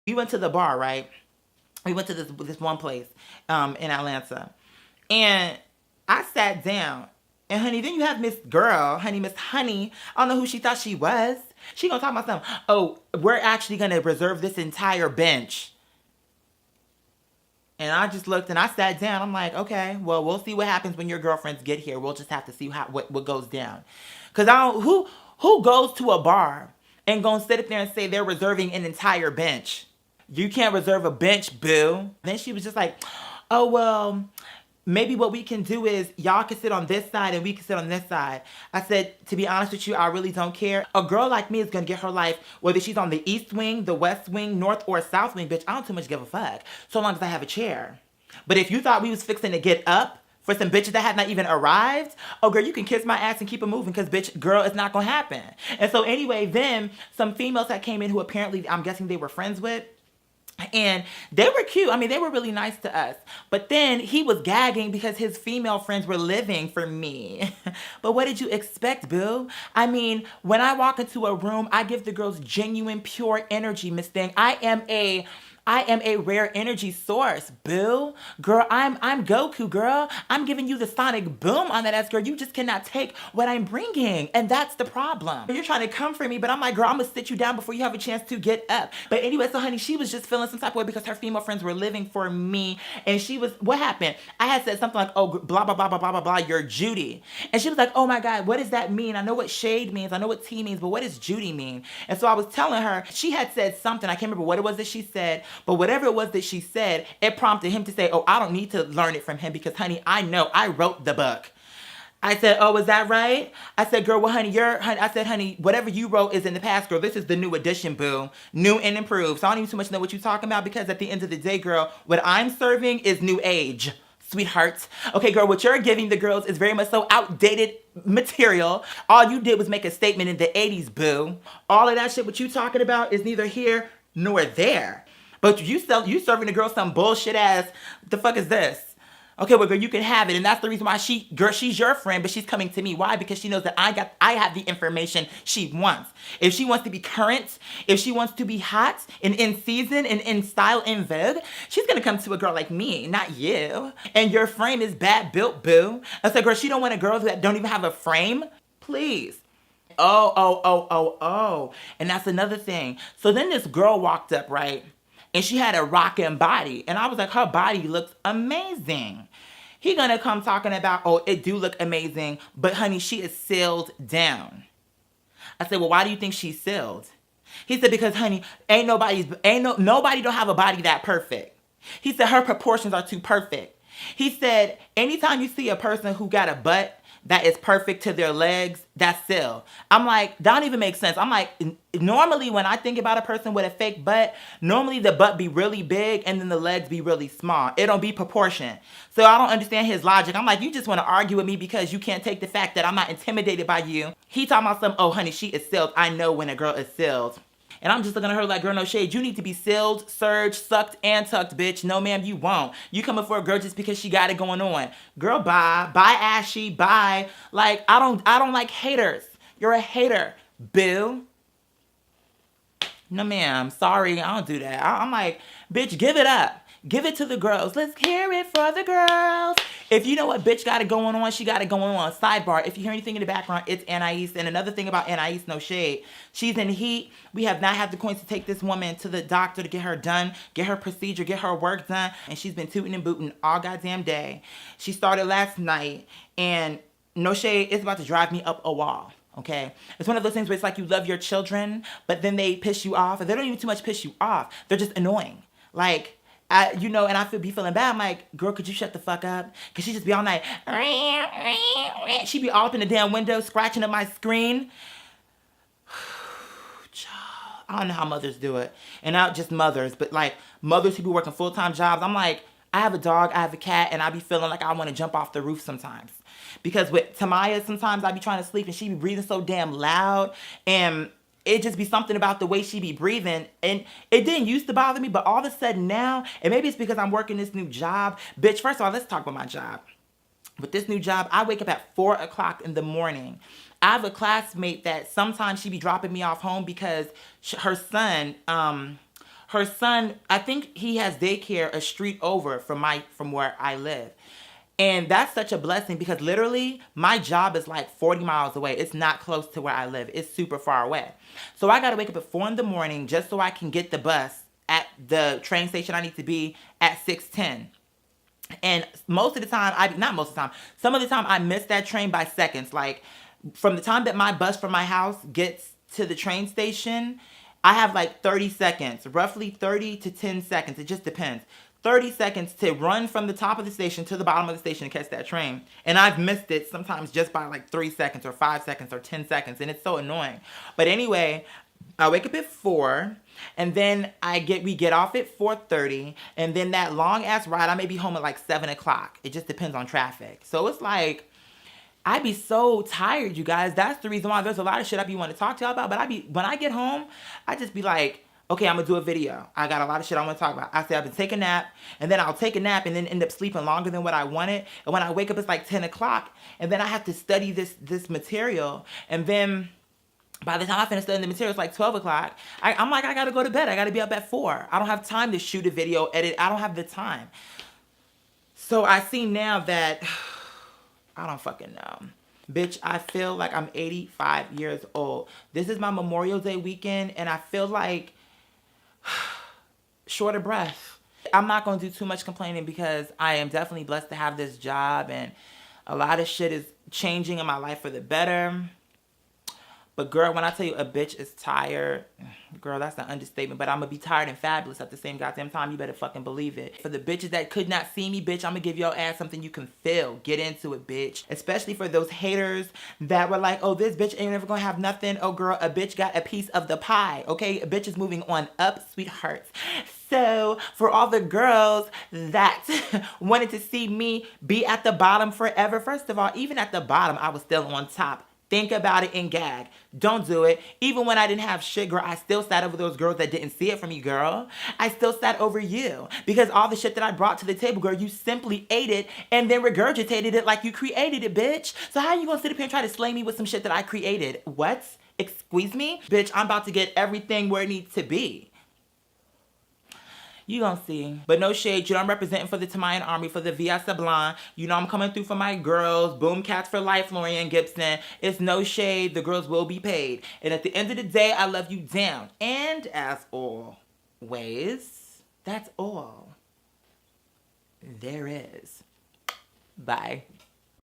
We went to the bar, right? We went to this one place in Atlanta. And I sat down. And honey, then you have Miss Girl, honey, Miss Honey. I don't know who she thought she was. She gonna talk about something. Oh, we're actually gonna reserve this entire bench. And I just looked and I sat down. I'm like, okay, well, we'll see what happens when your girlfriends get here. We'll just have to see what goes down. Cause I don't who goes to a bar and gonna sit up there and say they're reserving an entire bench. You can't reserve a bench, boo. Then she was just like, oh well, maybe what we can do is y'all can sit on this side and we can sit on this side. I said, to be honest with you, I really don't care. A girl like me is gonna get her life, whether she's on the east wing, the west wing, north or south wing, bitch, I don't too much give a fuck. So long as I have a chair. But if you thought we was fixing to get up for some bitches that had not even arrived, oh girl, you can kiss my ass and keep it moving because bitch, girl, it's not gonna happen. And so anyway, then some females that came in who apparently, I'm guessing they were friends with, and they were cute. I mean, they were really nice to us. But then he was gagging because his female friends were living for me. But what did you expect, boo? I mean, when I walk into a room, I give the girls genuine, pure energy, Miss Thing. I am a rare energy source, boo. Girl, I'm Goku, girl. I'm giving you the sonic boom on that ass, girl. You just cannot take what I'm bringing. And that's the problem. You're trying to come for me, but I'm like, girl, I'm gonna sit you down before you have a chance to get up. But anyway, so honey, she was just feeling some type of way because her female friends were living for me. And she was, what happened? I had said something like, oh, blah, blah, blah, blah, blah, blah, blah, you're Judy. And she was like, oh my God, what does that mean? I know what shade means. I know what T means, but what does Judy mean? And so I was telling her, she had said something. I can't remember what it was that she said, but whatever it was that she said, it prompted him to say, oh, I don't need to learn it from him because, honey, I know I wrote the book. I said, oh, is that right? I said, girl, well, honey, I said, honey, whatever you wrote is in the past, girl. This is the new edition, boo. New and improved. So I don't even too much know what you're talking about because at the end of the day, girl, what I'm serving is new age. Sweetheart. Okay, girl, what you're giving the girls is very much so outdated material. All you did was make a statement in the 80s, boo. All of that shit, what you talking about is neither here nor there. But you serving the girl some bullshit ass, what the fuck is this? Okay, well, girl, you can have it. And that's the reason why she's your friend, but she's coming to me. Why? Because she knows that I have the information she wants. If she wants to be current, if she wants to be hot and in season and in style and vogue, she's going to come to a girl like me, not you. And your frame is bad built, boo. I said, girl, she don't want a girl that don't even have a frame. Please. Oh. And that's another thing. So then this girl walked up, right? And she had a rockin' body. And I was like, her body looks amazing. He gonna come talking about, oh, it do look amazing, but honey, she is sealed down. I said, well, why do you think she's sealed? He said, because honey, nobody don't have a body that perfect. He said, her proportions are too perfect. He said, anytime you see a person who got a butt that is perfect to their legs, that's still. I'm like, that don't even make sense. I'm like, normally when I think about a person with a fake butt, normally the butt be really big and then the legs be really small. It don't be proportion. So I don't understand his logic. I'm like, you just want to argue with me because you can't take the fact that I'm not intimidated by you. He talking about some, oh honey, she is sealed. I know when a girl is sealed. And I'm just looking at her like, girl, no shade. You need to be sealed, surged, sucked, and tucked, bitch. No, ma'am, you won't. You coming for a girl just because she got it going on. Girl, bye. Bye, Ashy. Bye. Like, I don't like haters. You're a hater, boo. No, ma'am. Sorry, I don't do that. I'm like, bitch, give it up. Give it to the girls. Let's hear it for the girls. If you know what bitch got it going on, she got it going on. Sidebar, if you hear anything in the background, it's Anais. And another thing about Anais, no shade. She's in heat. We have not had the coins to take this woman to the doctor to get her done, get her procedure, get her work done. And she's been tooting and booting all goddamn day. She started last night. And no shade, it's about to drive me up a wall. Okay? It's one of those things where it's like you love your children, but then they piss you off. And they don't even too much piss you off. They're just annoying. Like, and I be feeling bad. I'm like, girl, could you shut the fuck up? Cause she just be all night. She be all up in the damn window, scratching at my screen. I don't know how mothers do it. And not just mothers, but like mothers who be working full-time jobs. I'm like, I have a dog, I have a cat, and I be feeling like I want to jump off the roof sometimes. Because with Tamaya, sometimes I be trying to sleep and she be breathing so damn loud. And it just be something about the way she be breathing. And it didn't used to bother me, but all of a sudden now, and maybe it's because I'm working this new job. Bitch, first of all, let's talk about my job. With this new job, I wake up at 4 o'clock in the morning. I have a classmate that sometimes she be dropping me off home because her son Her son, I think he has daycare a street over from where I live. And that's such a blessing because literally my job is like 40 miles away. It's not close to where I live. It's super far away. So I got to wake up at 4 in the morning just so I can get the bus at the train station I need to be at 6:10. And most of the time, not most of the time, some of the time I miss that train by seconds. Like from the time that my bus from my house gets to the train station, I have like 30 seconds, roughly 30 to 10 seconds. It just depends. 30 seconds to run from the top of the station to the bottom of the station to catch that train. And I've missed it sometimes just by like 3 seconds or 5 seconds or 10 seconds. And it's so annoying. But anyway, I wake up at 4 and then we get off at 4:30, and then that long ass ride, I may be home at like 7 o'clock. It just depends on traffic. So it's like, I be so tired, you guys. That's the reason why there's a lot of shit I be wanting to talk to y'all about. But when I get home, I just be like, okay, I'm gonna do a video. I got a lot of shit I want to talk about. I say I've been taking a nap, and then I'll take a nap and then end up sleeping longer than what I wanted. And when I wake up, it's like 10 o'clock, and then I have to study this material. And then by the time I finish studying the material, it's like 12 o'clock. I'm like, I gotta go to bed. I gotta be up at 4. I don't have time to shoot a video, edit. I don't have the time. So I see now that I don't fucking know. Bitch, I feel like I'm 85 years old. This is my Memorial Day weekend, and I feel like short of breath. I'm not going to do too much complaining because I am definitely blessed to have this job, and a lot of shit is changing in my life for the better. But girl, when I tell you a bitch is tired, girl, that's an understatement. But I'm going to be tired and fabulous at the same goddamn time. You better fucking believe it. For the bitches that could not see me, bitch, I'm going to give your ass something you can feel. Get into it, bitch. Especially for those haters that were like, oh, this bitch ain't never going to have nothing. Oh, girl, a bitch got a piece of the pie. Okay? A bitch is moving on up, sweethearts. So for all the girls that wanted to see me be at the bottom forever, first of all, even at the bottom, I was still on top. Think about it and gag. Don't do it. Even when I didn't have shit, girl, I still sat over those girls that didn't see it from me, girl. I still sat over you. Because all the shit that I brought to the table, girl, you simply ate it and then regurgitated it like you created it, bitch. So how are you gonna sit up here and try to slay me with some shit that I created? What? Excuse me? Bitch, I'm about to get everything where it needs to be. You gonna see. But no shade. You know I'm representing for the Tamayan Army, for the Via Sablon. You know I'm coming through for my girls. Boom Cats for life, Lorian Gibson. It's no shade. The girls will be paid. And at the end of the day, I love you down. And as always, that's all there is. Bye.